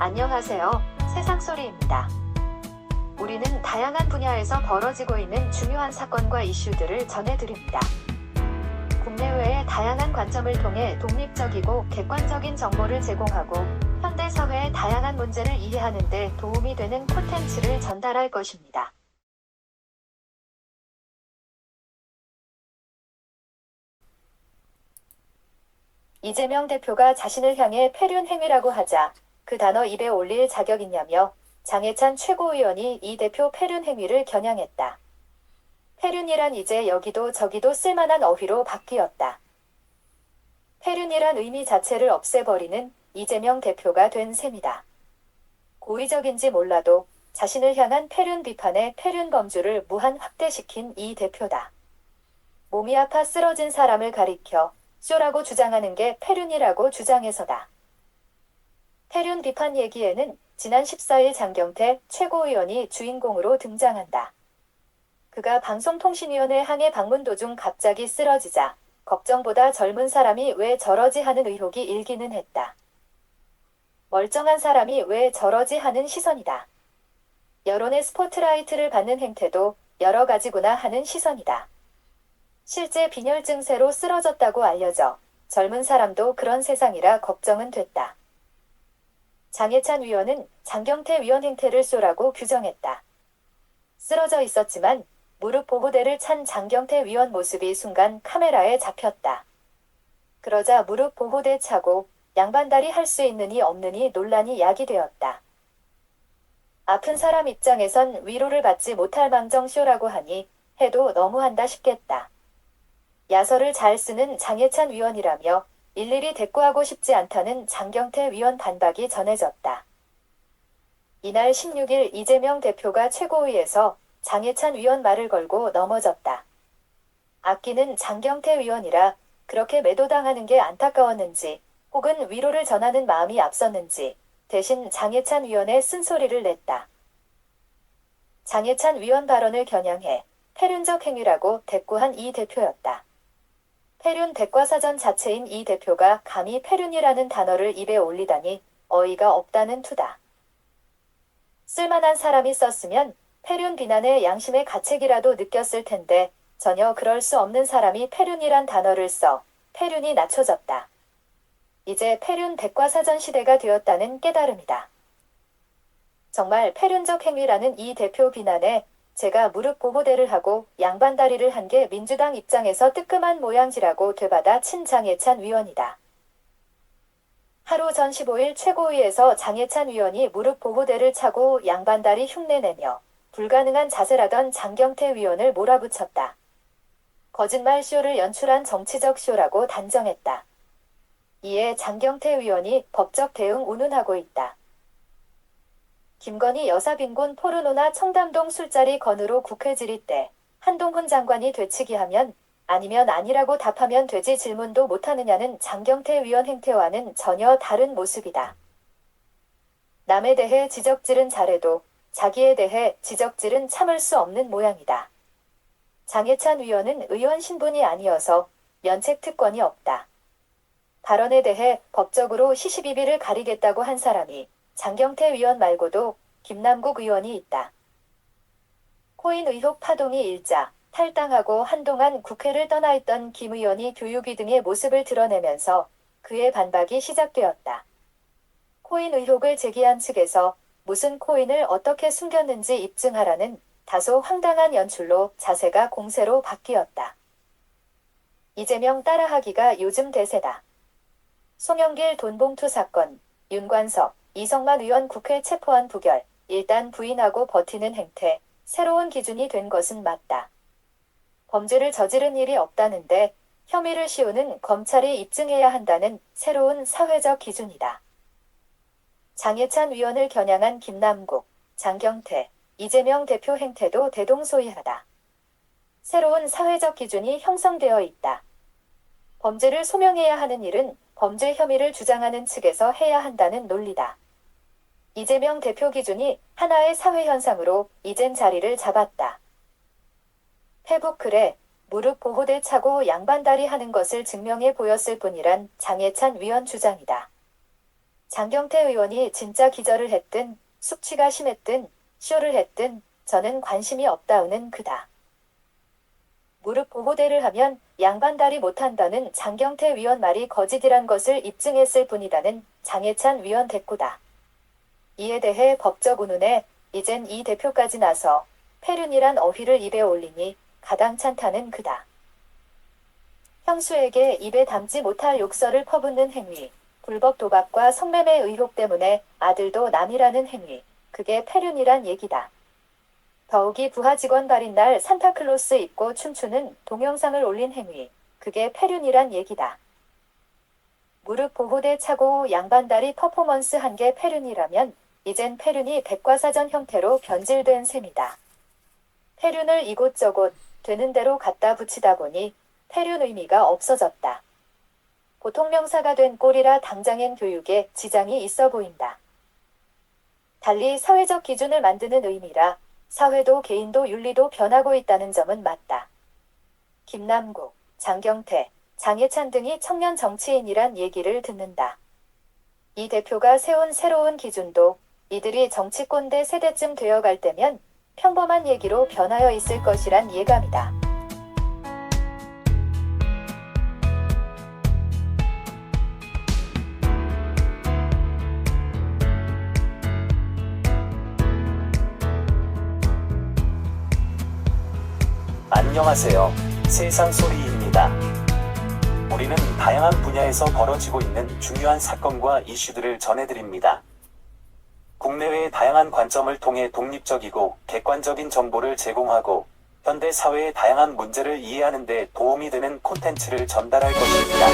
안녕하세요. 세상소리입니다. 우리는 다양한 분야에서 벌어지고 있는 중요한 사건과 이슈들을 전해드립니다. 국내외의 다양한 관점을 통해 독립적이고 객관적인 정보를 제공하고 현대 사회의 다양한 문제를 이해하는 데 도움이 되는 콘텐츠를 전달할 것입니다. 이재명 대표가 자신을 향해 패륜 행위라고 하자 그 단어 입에 올릴 자격 있냐며 장해찬 최고위원이 이 대표 패륜 행위를 겨냥했다. 패륜이란 이제 여기도 저기도 쓸만한 어휘로 바뀌었다. 패륜이란 의미 자체를 없애버리는 이재명 대표가 된 셈이다. 고의적인지 몰라도 자신을 향한 패륜 비판에 패륜 범주를 무한 확대시킨 이 대표다. 몸이 아파 쓰러진 사람을 가리켜 쇼라고 주장하는 게 패륜이라고 주장해서다. 패륜 비판 얘기에는 지난 14일 장경태 최고위원이 주인공으로 등장한다. 그가 방송통신위원회 항해 방문 도중 갑자기 쓰러지자 걱정보다 젊은 사람이 왜 저러지 하는 의혹이 일기는 했다. 멀쩡한 사람이 왜 저러지 하는 시선이다. 여론의 스포트라이트를 받는 행태도 여러 가지구나 하는 시선이다. 실제 빈혈 증세로 쓰러졌다고 알려져 젊은 사람도 그런 세상이라 걱정은 됐다. 장해찬 위원은 장경태 위원 행태를 쇼라고 규정했다. 쓰러져 있었지만 무릎 보호대를 찬 장경태 위원 모습이 순간 카메라에 잡혔다. 그러자 무릎 보호대 차고 양반다리 할 수 있느니 없느니 논란이 야기되었다. 아픈 사람 입장에선 위로를 받지 못할 망정 쇼라고 하니 해도 너무한다 싶겠다. 야설을 잘 쓰는 장해찬 위원이라며 일일이 대꾸하고 싶지 않다는 장경태 위원 반박이 전해졌다. 이날 16일 이재명 대표가 최고위에서 장해찬 위원 말을 걸고 넘어졌다. 아끼는 장경태 위원이라 그렇게 매도당하는 게 안타까웠는지 혹은 위로를 전하는 마음이 앞섰는지 대신 장해찬 위원의 쓴소리를 냈다. 장해찬 위원 발언을 겨냥해 패륜적 행위라고 대꾸한 이 대표였다. 패륜 백과사전 자체인 이 대표가 감히 패륜이라는 단어를 입에 올리다니 어이가 없다는 투다. 쓸만한 사람이 썼으면 패륜 비난의 양심의 가책이라도 느꼈을 텐데 전혀 그럴 수 없는 사람이 패륜이란 단어를 써 패륜이 낮춰졌다. 이제 패륜 백과사전 시대가 되었다는 깨달음이다. 정말 패륜적 행위라는 이 대표 비난에 제가 무릎 보호대를 하고 양반다리를 한 게 민주당 입장에서 뜨끔한 모양지라고 되받아 친 장해찬 위원이다. 하루 전 15일 최고위에서 장해찬 위원이 무릎 보호대를 차고 양반다리 흉내내며 불가능한 자세라던 장경태 위원을 몰아붙였다. 거짓말 쇼를 연출한 정치적 쇼라고 단정했다. 이에 장경태 위원이 법적 대응 운운하고 있다. 김건희 여사 빈곤 포르노나 청담동 술자리 건으로 국회 질의 때 한동훈 장관이 되치기하면 아니면 아니라고 답하면 되지 질문도 못하느냐는 장경태 위원 행태와는 전혀 다른 모습이다. 남에 대해 지적질은 잘해도 자기에 대해 지적질은 참을 수 없는 모양이다. 장해찬 위원은 의원 신분이 아니어서 면책 특권이 없다. 발언에 대해 법적으로 시시비비를 가리겠다고 한 사람이 장경태 위원 말고도 김남국 의원이 있다. 코인 의혹 파동이 일자 탈당하고 한동안 국회를 떠나 있던 김 의원이 교육위 등의 모습을 드러내면서 그의 반박이 시작되었다. 코인 의혹을 제기한 측에서 무슨 코인을 어떻게 숨겼는지 입증하라는 다소 황당한 연출로 자세가 공세로 바뀌었다. 이재명 따라하기가 요즘 대세다. 송영길 돈봉투 사건, 윤관석, 이성만 의원 국회 체포안 부결, 일단 부인하고 버티는 행태, 새로운 기준이 된 것은 맞다. 범죄를 저지른 일이 없다는데 혐의를 씌우는 검찰이 입증해야 한다는 새로운 사회적 기준이다. 장해찬 위원을 겨냥한 김남국, 장경태, 이재명 대표 행태도 대동소이하다. 새로운 사회적 기준이 형성되어 있다. 범죄를 소명해야 하는 일은 범죄 혐의를 주장하는 측에서 해야 한다는 논리다. 이재명 대표 기준이 하나의 사회현상으로 이젠 자리를 잡았다. 페북 글에 무릎 보호대 차고 양반다리 하는 것을 증명해 보였을 뿐이란 장해찬 위원 주장이다. 장경태 의원이 진짜 기절을 했든 숙취가 심했든 쇼를 했든 저는 관심이 없다우는 그다. 무릎 보호대를 하면 양반다리 못한다는 장경태 위원 말이 거짓이란 것을 입증했을 뿐이다는 장해찬 위원 대꾸다. 이에 대해 법적 운운에 이젠 이 대표까지 나서 폐륜이란 어휘를 입에 올리니 가당찮다는 그다. 형수에게 입에 담지 못할 욕설을 퍼붓는 행위, 불법 도박과 성매매 의혹 때문에 아들도 남이라는 행위, 그게 폐륜이란 얘기다. 더욱이 부하 직원 발인 날 산타클로스 입고 춤추는 동영상을 올린 행위, 그게 폐륜이란 얘기다. 무릎 보호대 차고 양반다리 퍼포먼스 한 게 폐륜이라면 이젠 폐륜이 백과사전 형태로 변질된 셈이다. 폐륜을 이곳저곳 되는 대로 갖다 붙이다 보니 폐륜 의미가 없어졌다. 보통 명사가 된 꼴이라 당장엔 교육에 지장이 있어 보인다. 달리 사회적 기준을 만드는 의미라 사회도 개인도 윤리도 변하고 있다는 점은 맞다. 김남국, 장경태, 장해찬 등이 청년 정치인이란 얘기를 듣는다. 이 대표가 세운 새로운 기준도 이들이 정치꼰대 세대쯤 되어갈 때면 평범한 얘기로 변하여 있을 것이란 예감이다. 안녕하세요. 세상소리입니다. 우리는 다양한 분야에서 벌어지고 있는 중요한 사건과 이슈들을 전해드립니다. 국내외의 다양한 관점을 통해 독립적이고 객관적인 정보를 제공하고 현대 사회의 다양한 문제를 이해하는 데 도움이 되는 콘텐츠를 전달할 것입니다.